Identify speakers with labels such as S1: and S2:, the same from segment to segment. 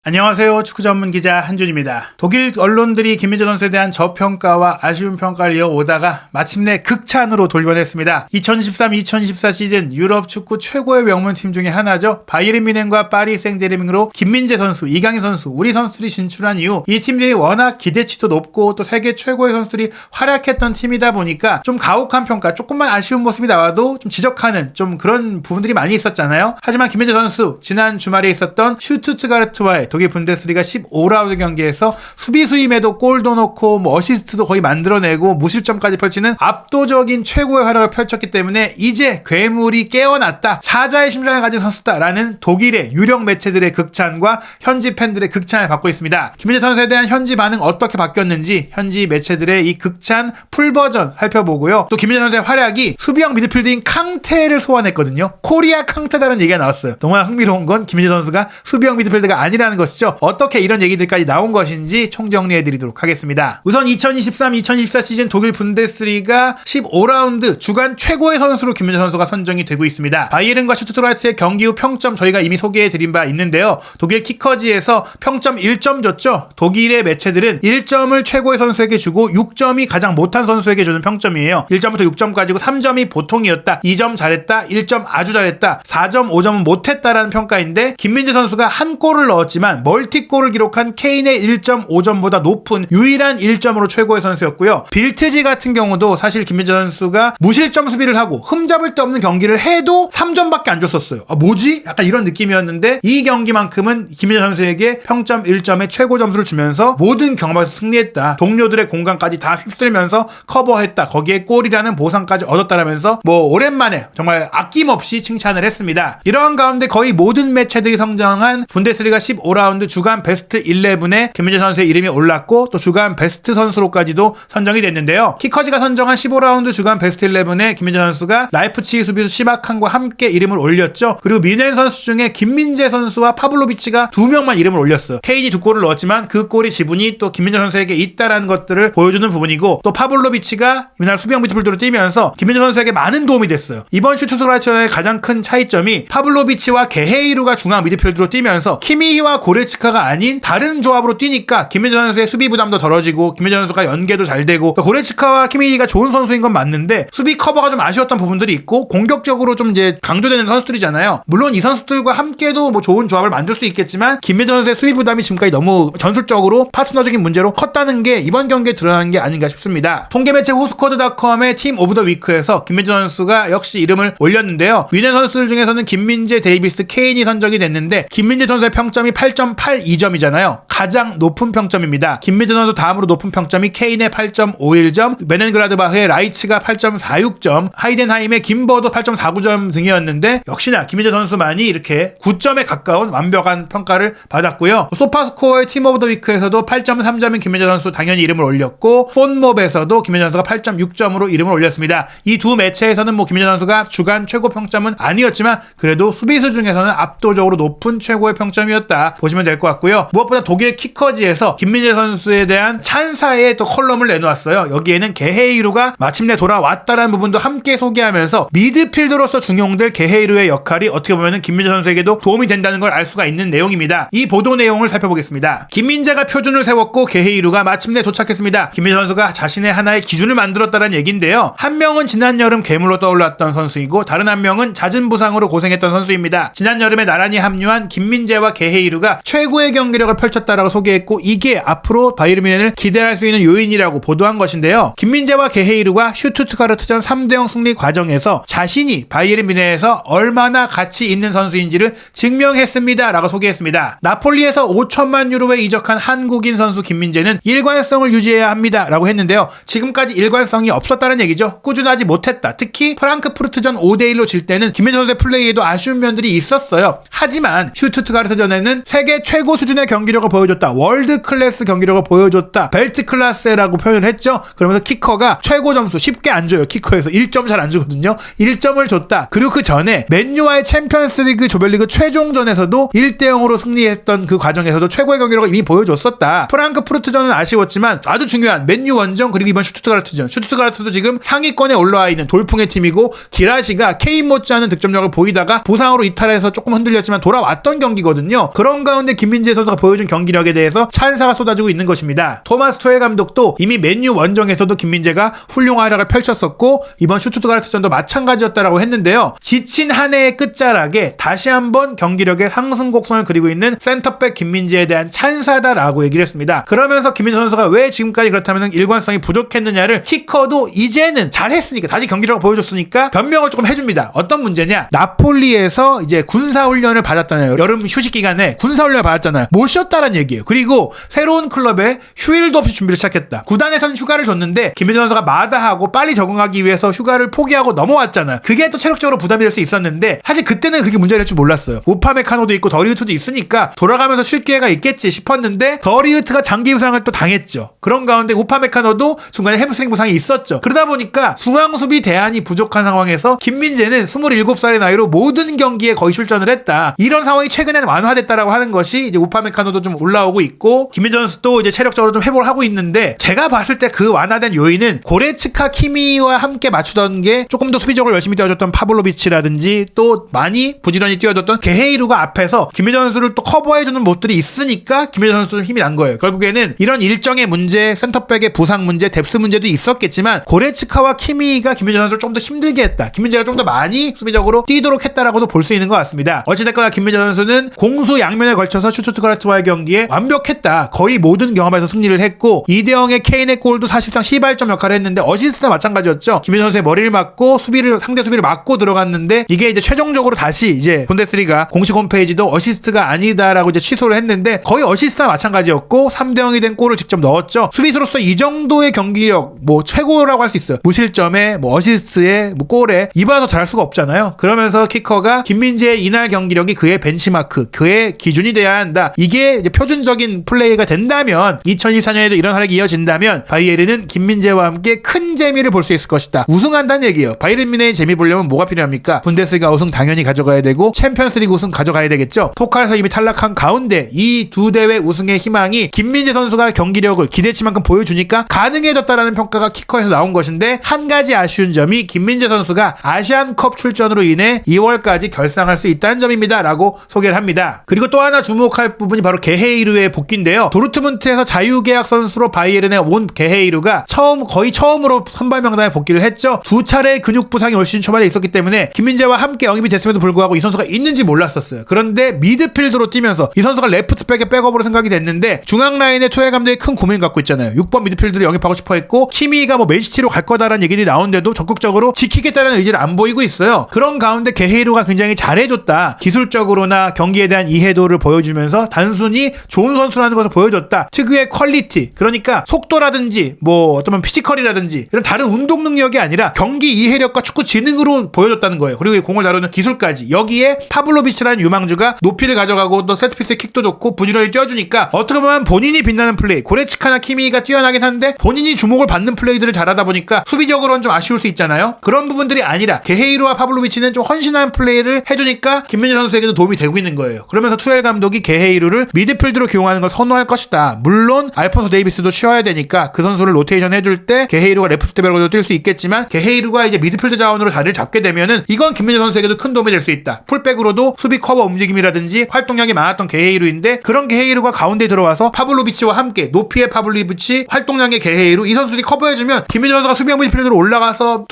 S1: 안녕하세요. 축구 전문 기자 한준입니다. 독일 언론들이 김민재 선수에 대한 저평가와 아쉬운 평가를 이어오다가 마침내 극찬으로 돌변했습니다. 2013-2014 시즌 유럽 축구 최고의 명문팀 중에 하나죠. 바이에른 뮌헨과 파리 생제르맹으로 김민재 선수, 이강인 선수, 우리 선수들이 진출한 이후 이 팀들이 워낙 기대치도 높고 또 세계 최고의 선수들이 활약했던 팀이다 보니까 좀 가혹한 평가, 조금만 아쉬운 모습이 나와도 좀 지적하는 좀 그런 부분들이 많이 있었잖아요. 하지만 김민재 선수 지난 주말에 있었던 슈투트가르트와의 독일 분데스리가 15라운드 경기에서 수비수임에도 골도 넣고 어시스트도 거의 만들어내고 무실점까지 펼치는 압도적인 최고의 활약을 펼쳤기 때문에 이제 괴물이 깨어났다, 사자의 심장을 가진 선수다라는 독일의 유력 매체들의 극찬과 현지 팬들의 극찬을 받고 있습니다. 김민재 선수에 대한 현지 반응 어떻게 바뀌었는지 현지 매체들의 이 극찬 풀버전 살펴보고요. 또 김민재 선수의 활약이 수비형 미드필드인 캉테를 소환했거든요. 코리아 캉테다라는 얘기가 나왔어요. 정말 흥미로운 건 김민재 선수가 수비형 미드필드가 아니라는 것이죠. 어떻게 이런 얘기들까지 나온 것인지 총정리해드리도록 하겠습니다. 우선 2023-2024 시즌 독일 분데스리가 15라운드 주간 최고의 선수로 김민재 선수가 선정이 되고 있습니다. 바이에른과 슈투트가르트의 경기 후 평점 저희가 이미 소개해드린 바 있는데요. 독일 키커지에서 평점 1점 줬죠. 독일의 매체들은 1점을 최고의 선수에게 주고 6점이 가장 못한 선수에게 주는 평점이에요. 1점부터 6점까지고 3점이 보통이었다, 2점 잘했다, 1점 아주 잘했다, 4점, 5점은 못했다라는 평가인데 김민재 선수가 한 골을 넣었지만 멀티골을 기록한 케인의 1.5점보다 높은 유일한 1점으로 최고의 선수였고요. 빌트지 같은 경우도 사실 김민재 선수가 무실점 수비를 하고 흠잡을 데 없는 경기를 해도 3점밖에 안 줬었어요. 뭐지? 약간 이런 느낌이었는데 이 경기만큼은 김민재 선수에게 평점 1점의 최고 점수를 주면서 모든 경험에서 승리했다, 동료들의 공간까지 다 휩쓸면서 커버했다, 거기에 골이라는 보상까지 얻었다라면서 오랜만에 정말 아낌없이 칭찬을 했습니다. 이러한 가운데 거의 모든 매체들이 선정한 분데스리가 15라운드 주간 베스트 11에 김민재 선수의 이름이 올랐고 또 주간 베스트 선수로까지도 선정이 됐는데요. 키커지가 선정한 15라운드 주간 베스트 11에 김민재 선수가 라이프치히 수비수 시마칸과 함께 이름을 올렸죠. 그리고 뮌헨 선수 중에 김민재 선수와 파블로비치가 2명만 이름을 올렸어요. 케인이 2골을 넣었지만 그 골의 지분이 또 김민재 선수에게 있다라는 것들을 보여주는 부분이고, 또 파블로비치가 이날 수비형 미드필더로 뛰면서 김민재 선수에게 많은 도움이 됐어요. 이번 슈투트가르트와의 가장 큰 차이점이 파블로비치와 게헤이루가 중앙 미드필더로 뛰면서 키미히와 고레츠카가 아닌 다른 조합으로 뛰니까 김민재 선수의 수비 부담도 덜어지고 김민재 선수가 연계도 잘 되고, 고레츠카와 키미히가 좋은 선수인 건 맞는데 수비 커버가 좀 아쉬웠던 부분들이 있고 공격적으로 좀 이제 강조되는 선수들이잖아요. 물론 이 선수들과 함께도 좋은 조합을 만들 수 있겠지만 김민재 선수의 수비 부담이 지금까지 너무 전술적으로 파트너적인 문제로 컸다는 게 이번 경기에 드러난 게 아닌가 싶습니다. 통계매체 후스코드닷컴의 팀 오브 더 위크에서 김민재 선수가 역시 이름을 올렸는데요. 뮌헨 선수들 중에서는 김민재, 데이비스, 케인이 선정이 됐는데 김민재 선수의 평점이 8.82점이잖아요. 가장 높은 평점입니다. 김민재 선수 다음으로 높은 평점이 케인의 8.51점, 메넨그라드바흐의 라이츠가 8.46점, 하이덴하임의 김버도 8.49점 등이었는데 역시나 김민재 선수만이 이렇게 9점에 가까운 완벽한 평가를 받았고요. 소파스코어의 팀 오브 더 위크에서도 8.3점인 김민재 선수 당연히 이름을 올렸고, 폰몹에서도 김민재 선수가 8.6점으로 이름을 올렸습니다. 이 두 매체에서는 김민재 선수가 주간 최고 평점은 아니었지만 그래도 수비수 중에서는 압도적으로 높은 최고의 평점이었다 보시면 될 것 같고요. 무엇보다 독일 키커지에서 김민재 선수에 대한 찬사의 또 컬럼을 내놓았어요. 여기에는 게헤이루가 마침내 돌아왔다라는 부분도 함께 소개하면서 미드필더로서 중용될 게헤이루의 역할이 어떻게 보면 김민재 선수에게도 도움이 된다는 걸 알 수가 있는 내용입니다. 이 보도 내용을 살펴보겠습니다. 김민재가 표준을 세웠고 게헤이루가 마침내 도착했습니다. 김민재 선수가 자신의 하나의 기준을 만들었다는 얘기인데요. 한 명은 지난 여름 괴물로 떠올랐던 선수이고 다른 한 명은 잦은 부상으로 고생했던 선수입니다. 지난 여름에 나란히 합류한 김민재와 게헤이루가 최고의 경기력을 펼쳤다라고 소개했고, 이게 앞으로 바이에른 뮌헨을 기대할 수 있는 요인이라고 보도한 것인데요. 김민재와 게헤이루가 슈투트가르트전 3대0 승리 과정에서 자신이 바이에른 뮌헨에서 얼마나 가치 있는 선수인지를 증명했습니다 라고 소개했습니다. 나폴리에서 5천만 유로에 이적한 한국인 선수 김민재는 일관성을 유지해야 합니다 라고 했는데요. 지금까지 일관성이 없었다는 얘기죠. 꾸준하지 못했다. 특히 프랑크푸르트전 5대1로 질 때는 김민재 선수의 플레이에도 아쉬운 면들이 있었어요. 하지만 슈투트가르트전에는 세계 최고 수준의 경기력을 보여줬다, 월드 클래스 경기력을 보여줬다, 벨트 클래스라고 표현을 했죠. 그러면서 키커가 최고 점수 쉽게 안 줘요. 키커에서 1점 잘 안 주거든요. 1점을 줬다. 그리고 그 전에 맨유와의 챔피언스리그 조별리그 최종전에서도 1대0으로 승리했던 그 과정에서도 최고의 경기력을 이미 보여줬었다. 프랑크푸르트전은 아쉬웠지만 아주 중요한 맨유 원정, 그리고 이번 슈투트가르트전, 슈투트가르트도 지금 상위권에 올라와 있는 돌풍의 팀이고 기라시가 케인 못지않은 득점력을 보이다가 부상으로 이탈해서 조금 흔들렸지만 돌아왔던 경기거든요. 그런 가운데 가운데 김민재 선수가 보여준 경기력에 대해서 찬사가 쏟아지고 있는 것입니다. 토마스 투엘 감독도 이미 맨유 원정에서도 김민재가 훌륭한 활약을 펼쳤었고 이번 슈투트가르트전도 마찬가지였다라고 했는데요. 지친 한 해의 끝자락에 다시 한번 경기력의 상승 곡선을 그리고 있는 센터백 김민재에 대한 찬사다라고 얘기를 했습니다. 그러면서 김민재 선수가 왜 지금까지 그렇다면 일관성이 부족했느냐를 키커도 이제는 잘했으니까 다시 경기력을 보여줬으니까 변명을 조금 해줍니다. 어떤 문제냐? 나폴리에서 이제 군사훈련을 받았잖아요. 여름 휴식 기간에 군사훈련을 받았잖아요. 못 쉬었다는 얘기예요. 그리고 새로운 클럽에 휴일도 없이 준비를 시작했다. 구단에서는 휴가를 줬는데 김민재 선수가 마다하고 빨리 적응하기 위해서 휴가를 포기하고 넘어왔잖아요. 그게 또 체력적으로 부담이 될 수 있었는데 사실 그때는 그렇게 문제가 될 줄 몰랐어요. 우파메카노도 있고 더리우트도 있으니까 돌아가면서 쉴 기회가 있겠지 싶었는데 더리우트가 장기 부상을 또 당했죠. 그런 가운데 우파메카노도 중간에 햄스트링 부상이 있었죠. 그러다 보니까 중앙수비 대안이 부족한 상황에서 김민재는 27살의 나이로 모든 경기에 거의 출전을 했다. 이런 상황이 최근에는 완화됐다라고 하는 것이 이제 우파메카노도 좀 올라오고 있고 김민재 선수도 이제 체력적으로 좀 회복을 하고 있는데 제가 봤을 때 그 완화된 요인은 고레츠카 키미와 함께 맞추던 게 조금 더 수비적으로 열심히 뛰어줬던 파블로비치라든지 또 많이 부지런히 뛰어줬던 게헤이루가 앞에서 김민재 선수를 또 커버해주는 모습들이 있으니까 김민재 선수 좀 힘이 난 거예요. 결국에는 이런 일정의 문제, 센터백의 부상 문제, 뎁스 문제도 있었겠지만 고레츠카와 키미가 김민재 선수를 좀 더 힘들게 했다. 김민재가 좀 더 많이 수비적으로 뛰도록 했다라고도 볼 수 있는 것 같습니다. 어찌됐거나 김민재 선수는 공수 양면에 걸쳐서 슈투트가르트와의 경기에 완벽했다. 거의 모든 경험에서 승리를 했고 2대0의 케인의 골도 사실상 시발점 역할을 했는데 어시스트나 마찬가지였죠. 김민재 선수의 머리를 맞고 상대 수비를 맞고 들어갔는데 이게 이제 최종적으로 다시 이제 분데스리가 공식 홈페이지도 어시스트가 아니다라고 이제 취소를 했는데 거의 어시스트와 마찬가지였고 3대0이 된 골을 직접 넣었죠. 수비수로서 이 정도의 경기력 뭐 최고라고 할 수 있어요. 무실점에 뭐 어시스트에 뭐 골에 이보다 더 잘할 수가 없잖아요. 그러면서 키커가 김민재의 이날 경기력이 그의 벤치마크, 그의 기준이 돼야 한다. 이게 이제 표준적인 플레이가 된다면 2024년에도 이런 활약이 이어진다면 바이에른은 김민재와 함께 큰 재미를 볼 수 있을 것이다. 우승한다는 얘기예요. 바이에른 뮌헨이 재미 보려면 뭐가 필요합니까? 분데스리가 우승 당연히 가져가야 되고 챔피언스리그 우승 가져가야 되겠죠. 포칼에서 이미 탈락한 가운데 이 두 대회 우승의 희망이 김민재 선수가 경기력을 기대치만큼 보여주니까 가능해졌다라는 평가가 키커에서 나온 것인데 한 가지 아쉬운 점이 김민재 선수가 아시안컵 출전으로 인해 2월까지 결상할 수 있다는 점입니다. 라고 소개를 합니다. 그리고 또 하나 주목할 부분이 바로 게헤이루의 복귀인데요. 도르트문트에서 자유계약 선수로 바이에른에 온 게헤이루가 거의 처음으로 선발 명단에 복귀를 했죠. 두 차례 근육 부상이 올 시즌 초반에 있었기 때문에 김민재와 함께 영입이 됐음에도 불구하고 이 선수가 있는지 몰랐었어요. 그런데 미드필드로 뛰면서 이 선수가 레프트백의 백업으로 생각이 됐는데 중앙 라인에 투엘 감독이 큰 고민을 갖고 있잖아요. 6번 미드필드를 영입하고 싶어 했고 키미가 뭐 맨시티로 갈 거다라는 얘기들이 나오는데도 적극적으로 지키겠다는 의지를 안 보이고 있어요. 그런 가운데 게헤이루가 굉장히 잘해줬다. 기술적으로나 경기에 대한 이해도를 보여주면서 단순히 좋은 선수라는 것을 보여줬다. 특유의 퀄리티, 그러니까 속도라든지 뭐 어떤 피지컬이라든지 이런 다른 운동 능력이 아니라 경기 이해력과 축구 지능으로 보여줬다는 거예요. 그리고 공을 다루는 기술까지. 여기에 파블로비치라는 유망주가 높이를 가져가고 또 세트피스의 킥도 좋고 부지런히 뛰어주니까 어떻게 보면 본인이 빛나는 플레이, 고레츠카나 키미가 뛰어나긴 한데 본인이 주목을 받는 플레이들을 잘하다 보니까 수비적으로는 좀 아쉬울 수 있잖아요. 그런 부분들이 아니라 게헤이루와 파블로비치는 좀 헌신한 플레이를 해주니까 김민재 선수에게도 도움이 되고 있는 거예요. 그러면서 투엘 감독이 게헤이루를 미드필드로 기용하는 걸 선호할 것이다. 물론 알폰소 데이비스도 쉬어야 되니까 그 선수를 로테이션 해줄 때 게헤이루가 레프트백으로도 뛸 수 있겠지만 게헤이루가 이제 미드필드 자원으로 자리를 잡게 되면은 이건 김민재 선수에게도 큰 도움이 될 수 있다. 풀백으로도 수비 커버 움직임이라든지 활동량이 많았던 게헤이루인데 그런 게헤이루가 가운데 들어와서 파블로비치와 함께 높이의 파블로비치, 활동량의 게헤이루, 이 선수들이 커버해주면 김민재 선수가 수비형 미드필드로 올라가서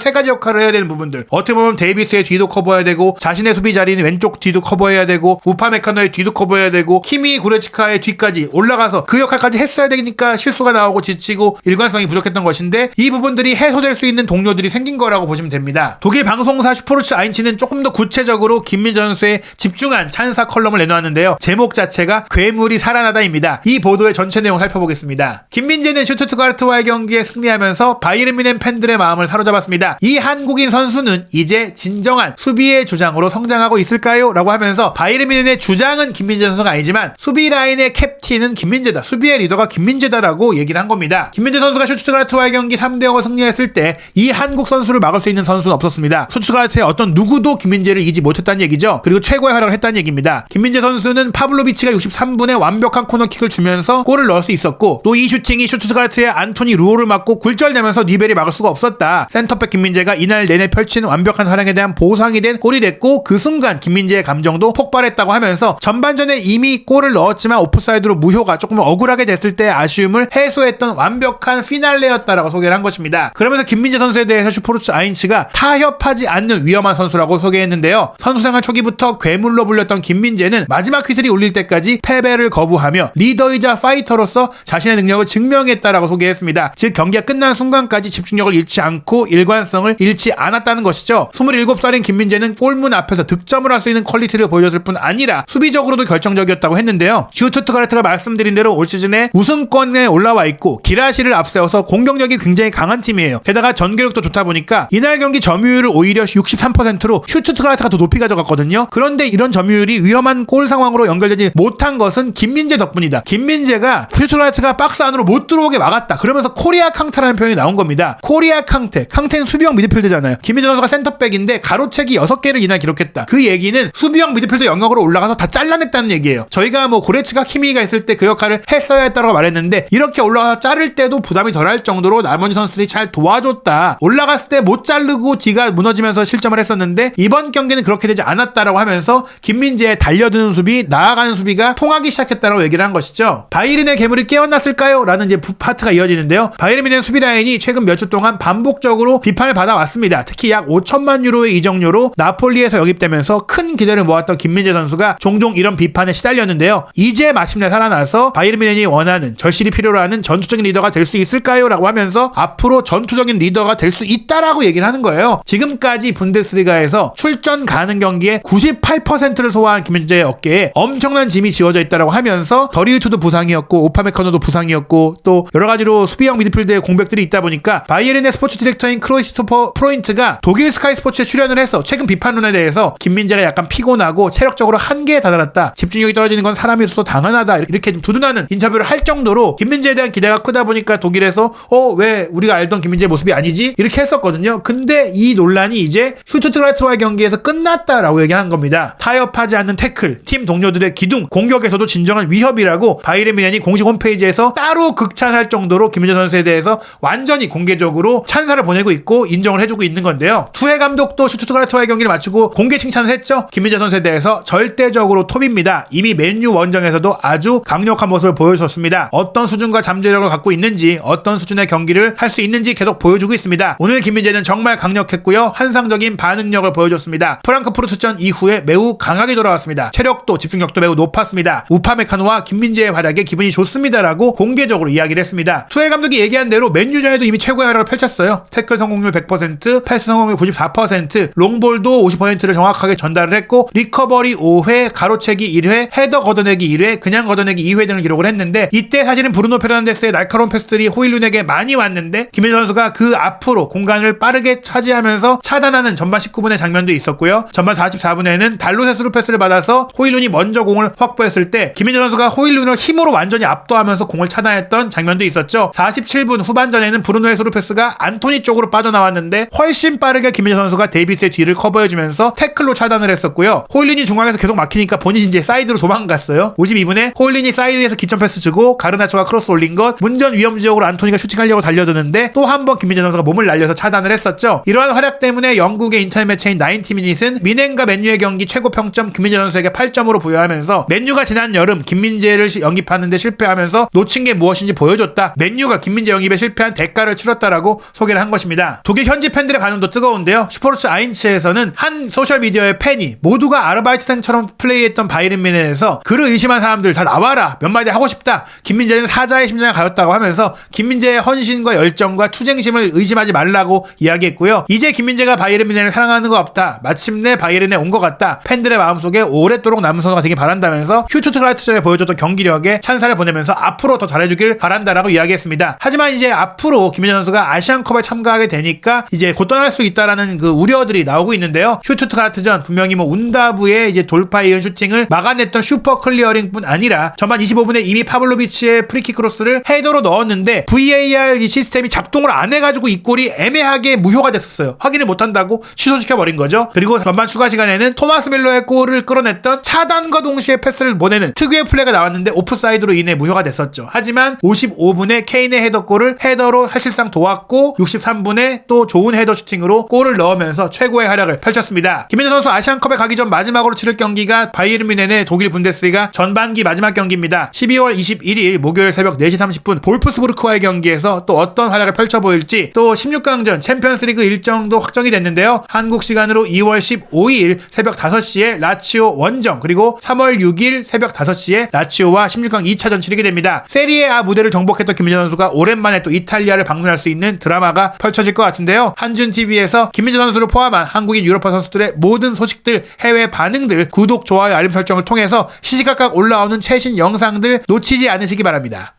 S1: 세 가지 역할을 해야 되는 부분들. 어떻게 보면 데이비스의 뒤도 커버해야 되고 자신의 수비 자리는 왼쪽 뒤도 커버해야 되고 우파메카노의 뒤도 커버해야 되고 키미 구레츠카의 뒤까지 올라가서 그 역할까지 했어야 되니까 실수가 나오고 지치고 일관성이 부족했던 것인데 이 부분들이 해소될 수 있는 동료들이 생긴 거라고 보시면 됩니다. 독일 방송사 슈퍼루츠 아인치는 조금 더 구체적으로 김민재 선수의 집중한 찬사 컬럼을 내놓았는데요. 제목 자체가 괴물이 살아나다입니다. 이 보도의 전체 내용 살펴보겠습니다. 김민재는 슈투트가르트와의 경기에 승리하면서 바이에른 뮌헨 팬들의 마음을 사로잡았습니다. 이 한국인 선수는 이제 진정한 수비의 주장으로 성장하고 있을까요? 라고 하면서 바이에른 뮌헨의 주장은 김민재 선수가 아니지만 수비 라인의 캡틴은 김민재다. 수비의 리더가 김민재다라고 얘기를 한 겁니다. 김민재 선수가 슈투트가르트와의 경기 3대0을 승리했을 때 이 한국 선수를 막을 수 있는 선수는 없었습니다. 슈투트가르트의 어떤 누구도 김민재를 이기지 못했다는 얘기죠. 그리고 최고의 활약을 했다는 얘기입니다. 김민재 선수는 파블로비치가 63분에 완벽한 코너킥을 주면서 골을 넣을 수 있었고 또 이 슈팅이 슈투트가르트의 안토니 루오를 맞고 굴절되면서 니벨이 막을 수가 없었다. 센터백 김민재가 이날 내내 펼친 완벽한 활약에 대한 보상이 된 골이 됐고 그 순간 김민재의 감정도 폭발했다고 하면서 하면서 전반전에 이미 골을 넣었지만 오프사이드로 무효가 조금 억울하게 됐을 때 아쉬움을 해소했던 완벽한 피날레였다라고 소개를 한 것입니다. 그러면서 김민재 선수에 대해서 슈퍼루츠 아인츠가 타협하지 않는 위험한 선수라고 소개했는데요. 선수생활 초기부터 괴물로 불렸던 김민재는 마지막 휘슬이 울릴 때까지 패배를 거부하며 리더이자 파이터로서 자신의 능력을 증명했다라고 소개했습니다. 즉 경기가 끝난 순간까지 집중력을 잃지 않고 일관성을 잃지 않았다는 것이죠. 27살인 김민재는 골문 앞에서 득점을 할 수 있는 퀄리티를 보여줬을 뿐 아니라 수비적으로도 결정적이었다고 했는데요. 슈투트가르트가 말씀드린 대로 올 시즌에 우승권에 올라와 있고 기라시를 앞세워서 공격력이 굉장히 강한 팀이에요. 게다가 전개력도 좋다 보니까 이날 경기 점유율을 오히려 63%로 슈투트가르트가 더 높이 가져갔거든요. 그런데 이런 점유율이 위험한 골 상황으로 연결되지 못한 것은 김민재 덕분이다. 김민재가 슈투트가르트가 박스 안으로 못 들어오게 막았다. 그러면서 코리아 캉테라는 표현이 나온 겁니다. 코리아 캉테. 캉테는 수비형 미드필드잖아요. 김민재 선수가 센터백인데 가로채기 6개를 이날 기록했다. 그 얘기는 수비형 미드필드 영역으로 올라가서 다 잘라냈다는 얘기예요. 저희가 뭐 고레츠가 키미가 있을 때 그 역할을 했어야 했다고 말했는데 이렇게 올라가서 자를 때도 부담이 덜할 정도로 나머지 선수들이 잘 도와줬다. 올라갔을 때 못 자르고 뒤가 무너지면서 실점을 했었는데 이번 경기는 그렇게 되지 않았다라고 하면서 김민재의 달려드는 수비, 나아가는 수비가 통하기 시작했다라고 얘기를 한 것이죠. 바이에른의 괴물이 깨어났을까요? 라는 이제 파트가 이어지는데요. 바이에른 뮌헨 수비 라인이 최근 몇 주 동안 반복적으로 비판을 받아왔습니다. 특히 약 5천만 유로의 이적료로 나폴리에서 영입되면서 큰 기대를 모았던 김민재 선수가 종종 이런 비판에 시달렸는데요. 이제 마침내 살아나서 바이에른 뮌헨이 원하는 절실히 필요로 하는 전투적인 리더가 될 수 있을까요? 라고 하면서 앞으로 전투적인 리더가 될 수 있다라고 얘기를 하는 거예요. 지금까지 분데스리가에서 출전 가능 경기에 98%를 소화한 김민재의 어깨에 엄청난 짐이 지워져 있다라고 하면서 더리우트도 부상이었고 오파메카노도 부상이었고 또 여러가지로 수비형 미드필드의 공백들이 있다 보니까 바이에른의 스포츠 디렉터인 크로이스토퍼 프로인트가 독일 스카이 스포츠에 출연을 해서 최근 비판론에 대해서 김민재가 약간 피곤하고 체력적으로 한계에 다다랐다. 집중력이 떨어지는 건 사람이로서 당연하다. 이렇게 좀 두둔하는 인터뷰를 할 정도로 김민재에 대한 기대가 크다 보니까 독일에서 왜 우리가 알던 김민재의 모습이 아니지? 이렇게 했었거든요. 근데 이 논란이 이제 슈투트가르트와의 경기에서 끝났다라고 얘기한 겁니다. 타협하지 않는 태클, 팀 동료들의 기둥, 공격에서도 진정한 위협이라고 바이에른 뮌헨이 공식 홈페이지에서 따로 극찬할 정도로 김민재 선수에 대해서 완전히 공개적으로 찬사를 보내고 있고 인정을 해주고 있는 건데요. 투헤 감독도 슈투트가르트와의 경기를 마치고 공개 칭찬을 했죠. 김민재 선수에 대해서 절대적으로 톱입니다. 이미 맨유 원정에서도 아주 강력한 모습을 보여줬습니다. 어떤 수준과 잠재력을 갖고 있는지 어떤 수준의 경기를 할 수 있는지 계속 보여주고 있습니다. 오늘 김민재는 정말 강력했고요. 환상적인 반응력을 보여줬습니다. 프랑크푸르트전 이후에 매우 강하게 돌아왔습니다. 체력도 집중력도 매우 높았습니다. 우파메카노와 김민재의 활약에 기분이 좋습니다라고 공개적으로 이야기를 했습니다. 투헤 감독이 얘기한 대로 맨유전에도 이미 최고의 활약을 펼쳤어요. 태클 성공률 100%, 패스 성공률 94%, 롱볼도 50%를 정확하게 전달을 했고 리커버리 5회, 가로채기 1회, 헤더 걷어내기 1회, 그냥 걷어내기 2회 등을 기록을 했는데 이때 사실은 브루노 페르난데스의 날카로운 패스들이 호일룬에게 많이 왔는데 김민재 선수가 그 앞으로 공간을 빠르게 차지하면서 차단하는 전반 19분의 장면도 있었고요. 전반 44분에는 달롯의 스루 패스를 받아서 호일룬이 먼저 공을 확보했을 때 김민재 선수가 호일룬을 힘으로 완전히 압도하면서 공을 차단했던 장면도 있었죠. 47분 후반전에는 브루노의 스루 패스가 안토니 쪽으로 빠져나왔는데 훨씬 빠르게 김민재 선수가 데이비스의 뒤를 커버해주면서 태클로 차단을 했었고요. 호일룬이 중앙에서 계속 막히니까 본인이 이제 사이드로 도망갔어요. 52분에 호일룬이 사이드에서 기점 패스 주고 가르나초가 크로스 올린 것, 문전 위험 지역으로 안토니가 슈팅하려고 달려드는데 또 한 번 김민재 선수가 몸을 날려서 차단을 했었죠. 이러한 활약 때문에 영국의 인터넷 매체인 90미닛은 미넨과 맨유의 경기 최고 평점 김민재 선수에게 8점으로 부여하면서 맨유가 지난 여름 김민재를 영입하는데 실패하면서 놓친 게 무엇인지 보여줬다. 맨유가 김민재 영입에 실패한 대가를 치렀다라고 소개를 한 것입니다. 독일 현지 팬들의 반응도 뜨거운데요. 슈퍼루츠 아인츠에서는 한 소셜미디어의 팬이 모두가 아르바이트생처럼 플레이했던 바이에른 뮌헨에서 그를 의심한 사람들 다 나와라. 몇 마디 하고 싶다. 김민재는 사자의 심장을 가졌다고 하면서 김민재의 헌신과 열정과 투쟁심을 의심하지 말라고 이야기했고요. 이제 김민재가 바이에른 뮌헨을 사랑하는 거 없다. 마침내 바이에른에 온 것 같다. 팬들의 마음속에 오랫도록 남은 선수가 되길 바란다면서 슈투트가르트전에 보여줬던 경기력에 찬사를 보내면서 앞으로 더 잘해주길 바란다라고 이야기했습니다. 하지만 이제 앞으로 김민재 선수가 아시안컵에 참가하게 되니까 이제 곧 떠날 수 있다라는 그 우려들이 나오고 있는데요. 슈투트가르트전 분명히 뭐 운다부의 이제 돌파에 이은 슈팅을 막아냈던 슈퍼 클리어링뿐 아니라 전반 25분에 이미 파블로비치의 프리킥 크로스를 헤더로 넣었는데 VAR 이 시스템이 작동을 안 해가지고 이 골이 애매하게 무효가 됐었어요. 확인을 못한다고 취소시켜버린 거죠. 그리고 전반 추가 시간에는 토마스 밀러의 골을 끌어냈던 차단과 동시에 패스를 보내는 특유의 플레이가 나왔는데 오프사이드로 인해 무효가 됐었죠. 하지만 55분에 케인의 헤더골을 헤더로 사실상 도왔고 63분에 또 좋은 헤더 슈팅으로 골을 넣으면서 최고의 활약을 펼쳤습니다. 김민재 선수 아시안컵에 가기 전 마지막으로 치를 경기가 바이에른 뮌헨의 독일 분데스리가 전반기 마지막 경기입니다. 12월 21일 목요일 새벽 4시 30분 볼프스부르크와의 경기에서 또 어떤 활약을 펼쳐 보일지, 또 16강전 챔피언스리그 일정도 확정이 됐는데요. 한국 시간으로 2월 15일 새벽 5시에 라치오 원정, 그리고 3월 6일 새벽 5시에 라치오와 16강 2차전 치르게 됩니다. 세리에 A 무대를 정복했던 김민재 선수가 오랜만에 또 이탈리아를 방문할 수 있는 드라마가 펼쳐질 것 같은데요. 한준TV에서 김민재 선수를 포함한 한국인 유럽파 선수들의 모든 소식들, 해외 반응들, 구독, 좋아요, 알림 설정을 통해서 시시각각 올라오는 최신 영상들 놓치지 않으시기 바랍니다.